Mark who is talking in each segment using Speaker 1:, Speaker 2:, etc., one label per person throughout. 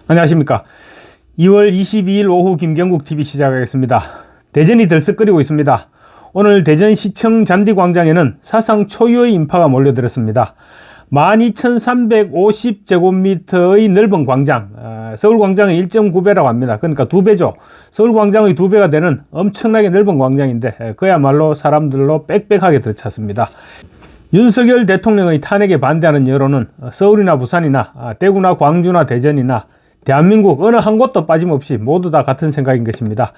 Speaker 1: 안녕하십니까. 2월 22일 오후 김경국TV 시작하겠습니다. 대전이 들썩거리고 있습니다. 오늘 대전시청 잔디광장에는 사상 초유의 인파가 몰려들었습니다. 12,350제곱미터의 넓은 광장, 서울광장의 1.9배라고 합니다. 그러니까 2배죠. 서울광장의 2배가 되는 엄청나게 넓은 광장인데 그야말로 사람들로 빽빽하게 들어찼습니다. 윤석열 대통령의 탄핵에 반대하는 여론은 서울이나 부산이나 대구나 광주나 대전이나 대한민국 어느 한 곳도 빠짐없이 모두 다 같은 생각인 것입니다.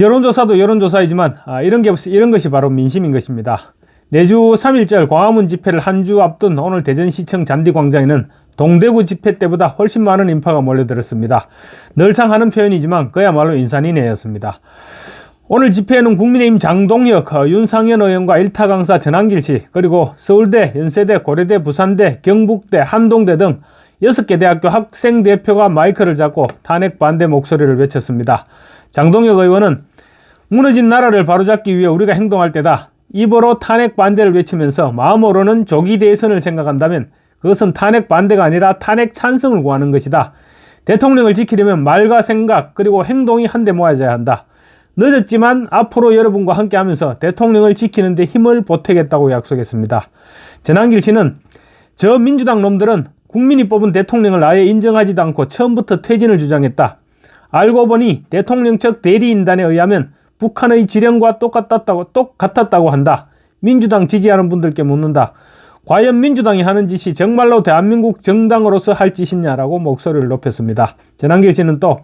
Speaker 1: 여론조사도 여론조사이지만 이런 것이 바로 민심인 것입니다. 내주 3일절 광화문 집회를 한 주 앞둔 오늘 대전시청 잔디광장에는 동대구 집회 때보다 훨씬 많은 인파가 몰려들었습니다. 늘상 하는 표현이지만 그야말로 인산인해였습니다. 오늘 집회에는 국민의힘 장동혁, 윤상현 의원과 일타 강사 전한길 씨, 그리고 서울대, 연세대, 고려대, 부산대, 경북대, 한동대 등 6개 대학교 학생 대표가 마이크를 잡고 탄핵 반대 목소리를 외쳤습니다. 장동혁 의원은 무너진 나라를 바로잡기 위해 우리가 행동할 때다. 입으로 탄핵 반대를 외치면서 마음으로는 조기 대선을 생각한다면 그것은 탄핵 반대가 아니라 탄핵 찬성을 구하는 것이다. 대통령을 지키려면 말과 생각 그리고 행동이 한데 모아져야 한다. 늦었지만 앞으로 여러분과 함께하면서 대통령을 지키는 데 힘을 보태겠다고 약속했습니다. 전한길 씨는 저 민주당 놈들은 국민이 뽑은 대통령을 아예 인정하지도 않고 처음부터 퇴진을 주장했다. 알고 보니 대통령 측 대리인단에 의하면 북한의 지령과 똑같았다고 한다. 민주당 지지하는 분들께 묻는다. 과연 민주당이 하는 짓이 정말로 대한민국 정당으로서 할 짓이냐라고 목소리를 높였습니다. 전한길 씨는 또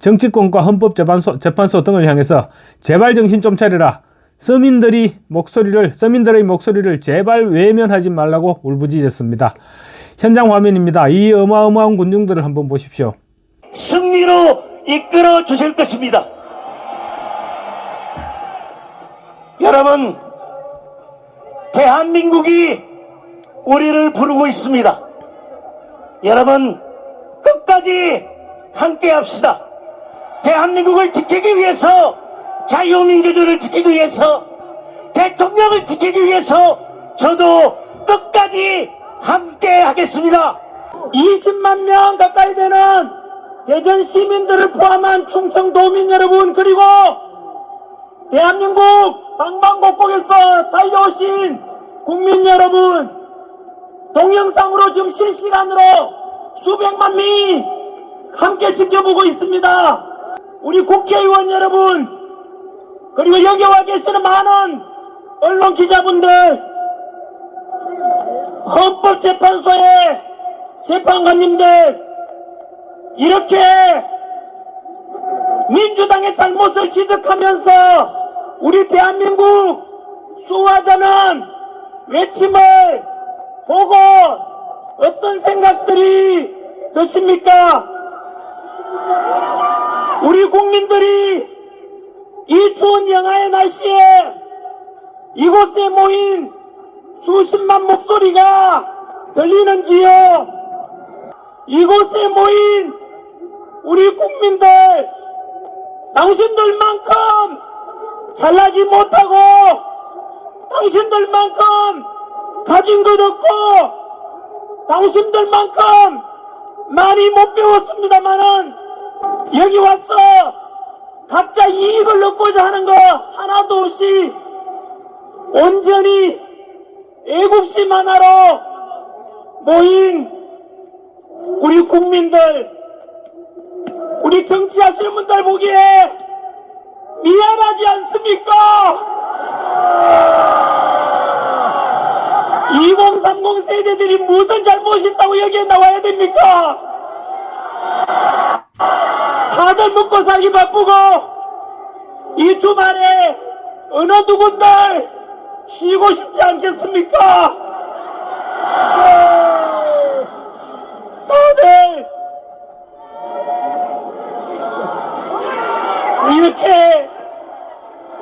Speaker 1: 정치권과 헌법재판소 등을 향해서 제발 정신 좀 차려라. 서민들의 목소리를 제발 외면하지 말라고 울부짖었습니다. 현장 화면입니다. 이 어마어마한 군중들을 한번 보십시오.
Speaker 2: 승리로 이끌어 주실 것입니다. 여러분, 대한민국이 우리를 부르고 있습니다. 여러분, 끝까지 함께 합시다. 대한민국을 지키기 위해서, 자유민주주의를 지키기 위해서, 대통령을 지키기 위해서 저도 끝까지 함께 하겠습니다.
Speaker 3: 20만 명 가까이 되는 대전 시민들을 포함한 충청도민 여러분, 그리고 대한민국 방방곡곡에서 달려오신 국민 여러분, 동영상으로 지금 실시간으로 수백만 명이 함께 지켜보고 있습니다. 우리 국회의원 여러분, 그리고 여기 와 계시는 많은 언론 기자분들, 헌법재판소의 재판관님들, 이렇게 민주당의 잘못을 지적하면서 우리 대한민국 수호하자는 외침을 보고 어떤 생각들이 드십니까? 우리 국민들이 이 추운 영하의 날씨에 이곳에 모인 수십만 목소리가 들리는지요? 이곳에 모인 우리 국민들, 당신들만큼 잘나지 못하고 당신들만큼 가진 것 없고 당신들만큼 많이 못 배웠습니다만은 여기 와서 각자 이익을 얻고자 하는 거 하나도 없이 온전히 애국심 하나로 모인 우리 국민들, 우리 정치하시는 분들 보기에 미안하지 않습니까? 2030 세대들이 무슨 잘못이 있다고 여기에 나와야 됩니까? 다들 먹고 살기 바쁘고 이 주말에 어느 누군들 쉬고 싶지 않겠습니까? 다들 이렇게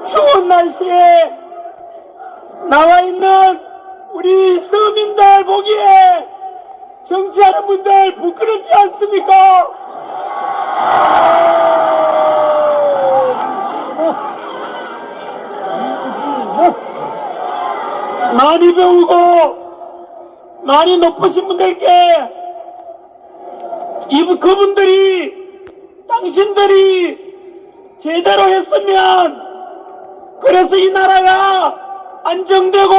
Speaker 3: 추운 날씨에 나와 있는 우리 서민들 보기에 정치하는 분들 부끄럽지 않습니까? 많이 배우고 많이 높으신 분들께 그분들이, 당신들이 제대로 했으면, 그래서 이 나라가 안정되고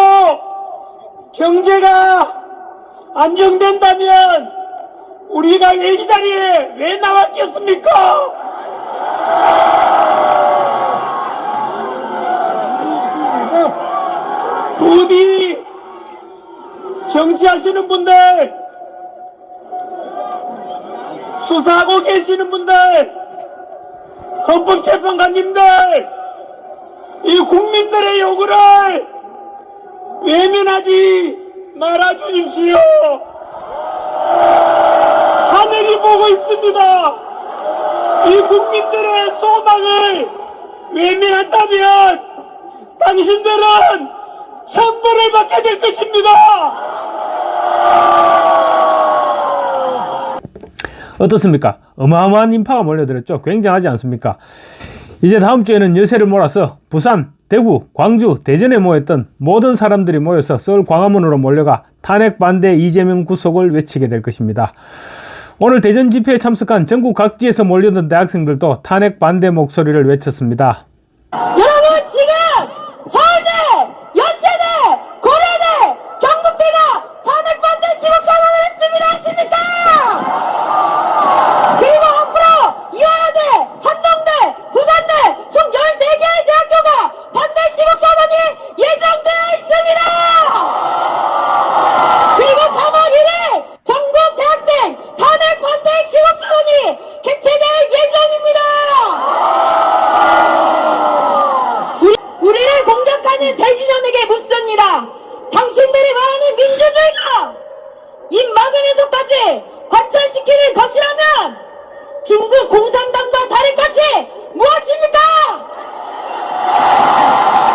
Speaker 3: 경제가 안정된다면 우리가 왜 이 자리에 왜 나왔겠습니까? 부디 정치하시는 분들, 수사하고 계시는 분들, 헌법재판관님들, 이 국민들의 요구를 외면하지 말아 주십시오. 하늘이 보고 있습니다. 이 국민들의 소망을 외면한다면 당신들은 천벌을 받게 될 것입니다.
Speaker 1: 어떻습니까? 어마어마한 인파가 몰려들었죠. 굉장하지 않습니까? 이제 다음 주에는 여세를 몰아서 부산, 대구, 광주, 대전에 모였던 모든 사람들이 모여서 서울 광화문으로 몰려가 탄핵 반대 이재명 구속을 외치게 될 것입니다. 오늘 대전 집회에 참석한 전국 각지에서 몰려든 대학생들도 탄핵 반대 목소리를 외쳤습니다.
Speaker 4: 여러분, 지금 서울대, 연세대, 고려대, 경북대가 탄핵 반대 시국 선언을 했습니다. 아십니까? 그리고 앞으로 이화여대, 한동대, 부산대 총 14개의 대학교가 반대 시국 선언이 예정되어 있습니다. 그리고 3월 1일 전국 대학생 탄핵 반대 시국 선언이 개최될 예정입니다. 우리를 공격하는 대진영에게 묻습니다. 당신들이 말하는 민주주의가 입 막으면서까지 관철시키는 것이라면 중국 공산당과 다를 것이 무엇입니까?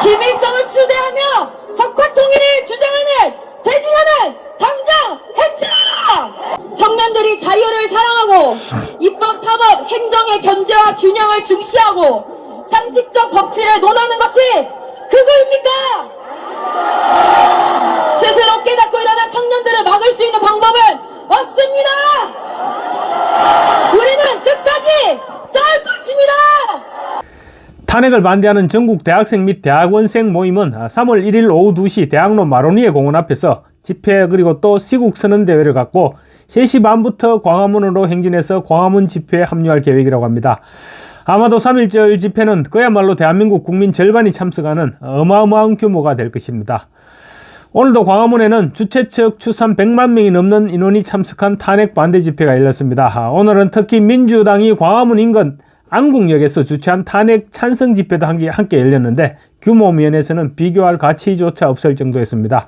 Speaker 4: 김일성을 추대하며 적화 통일을 주장하는 대진영은 당장 해체하라! 청년들이 자유를 사랑하고 입법, 사법, 행정의 견제와 균형을 중시하고 상식적 법치를 논하는 것이 그거입니까? 스스로 깨닫고 일어난 청년들을 막을 수 있는 방법은 없습니다. 우리는 끝까지 싸울 것입니다.
Speaker 1: 탄핵을 반대하는 전국 대학생 및 대학원생 모임은 3월 1일 오후 2시 대학로 마로니에 공원 앞에서 집회 그리고 또 시국선언대회를 갖고 3시 반부터 광화문으로 행진해서 광화문 집회에 합류할 계획이라고 합니다. 아마도 3일절 집회는 그야말로 대한민국 국민 절반이 참석하는 어마어마한 규모가 될 것입니다. 오늘도 광화문에는 주최 측 추산 100만 명이 넘는 인원이 참석한 탄핵 반대 집회가 열렸습니다. 오늘은 특히 민주당이 광화문 인근 안국역에서 주최한 탄핵 찬성 집회도 함께 열렸는데 규모 면에서는 비교할 가치조차 없을 정도였습니다.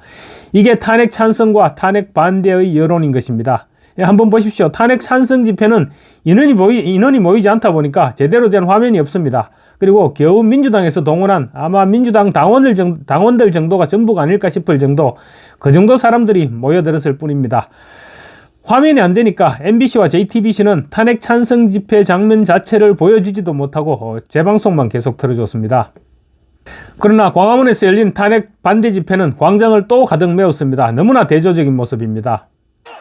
Speaker 1: 이게 탄핵 찬성과 탄핵 반대의 여론인 것입니다. 한번 보십시오. 탄핵 찬성 집회는 인원이 모이지 않다 보니까 제대로 된 화면이 없습니다. 그리고 겨우 민주당에서 동원한 아마 민주당 당원들 정도가 전부가 아닐까 싶을 정도, 그 정도 사람들이 모여들었을 뿐입니다. 화면이 안 되니까 MBC와 JTBC는 탄핵 찬성 집회 장면 자체를 보여주지도 못하고 재방송만 계속 틀어줬습니다. 그러나 광화문에서 열린 탄핵 반대 집회는 광장을 또 가득 메웠습니다. 너무나 대조적인 모습입니다.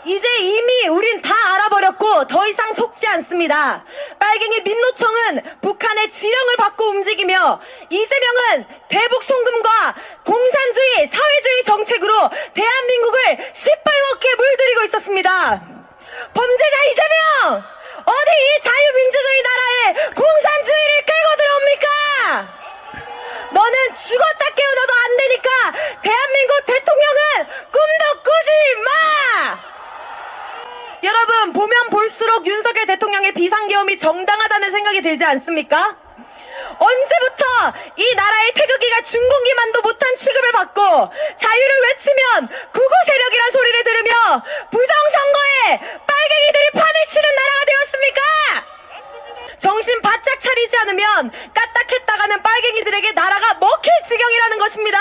Speaker 4: 이제 이미 우린 다 알아버렸고 더 이상 속지 않습니다. 빨갱이 민노총은 북한의 지령을 받고 움직이며 이재명은 대북 송금과 공산주의, 사회주의 정책으로 대한민국을 시뻘겋게 물들이고 있었습니다. 범죄자 이재명! 어디 이 자유민주주의 나라에 공산주의를 끌고 들어옵니까? 너는 죽었다 깨어나도 안 되니까 대한민국 대통령은 꿈도 꾸지 마! 여러분, 보면 볼수록 윤석열 대통령의 비상계엄이 정당하다는 생각이 들지 않습니까? 언제부터 이 나라의 태극기가 중공기만도 못한 취급을 받고 자유를 외치면 구구 세력이란 소리를 들으며 부정선거에 빨갱이들이 판을 치는 나라가 되었습니까? 정신 바짝 차리지 않으면 까딱했다가는 빨갱이들에게 나라가 먹힐 지경이라는 것입니다.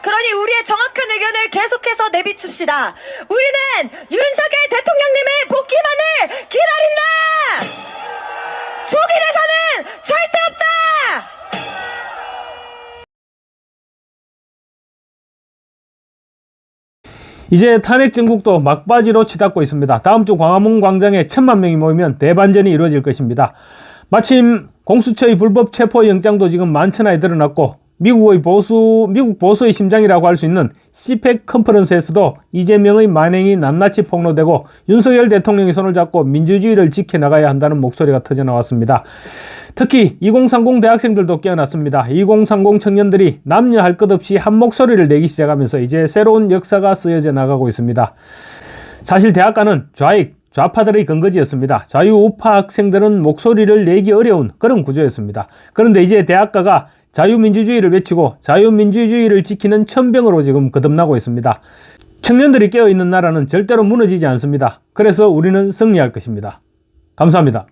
Speaker 4: 그러니 우리의 정확한 의견을 계속해서 내비춥시다. 우리는 윤석열 대통령님의 복귀만을 기다린다! 조기대선은 절대 없다!
Speaker 1: 이제 탄핵 정국도 막바지로 치닫고 있습니다. 다음 주 광화문 광장에 1000만 명이 모이면 대반전이 이루어질 것입니다. 마침 공수처의 불법 체포영장도 지금 만천하에 드러났고 미국 보수의 심장이라고 할 수 있는 CPEC 컨퍼런스에서도 이재명의 만행이 낱낱이 폭로되고 윤석열 대통령이 손을 잡고 민주주의를 지켜나가야 한다는 목소리가 터져나왔습니다. 특히 2030 대학생들도 깨어났습니다. 2030 청년들이 남녀 할 것 없이 한 목소리를 내기 시작하면서 이제 새로운 역사가 쓰여져 나가고 있습니다. 사실 대학가는 좌파들의 근거지였습니다. 자유우파 학생들은 목소리를 내기 어려운 그런 구조였습니다. 그런데 이제 대학가가 자유민주주의를 외치고 자유민주주의를 지키는 천병으로 지금 거듭나고 있습니다. 청년들이 깨어있는 나라는 절대로 무너지지 않습니다. 그래서 우리는 승리할 것입니다. 감사합니다.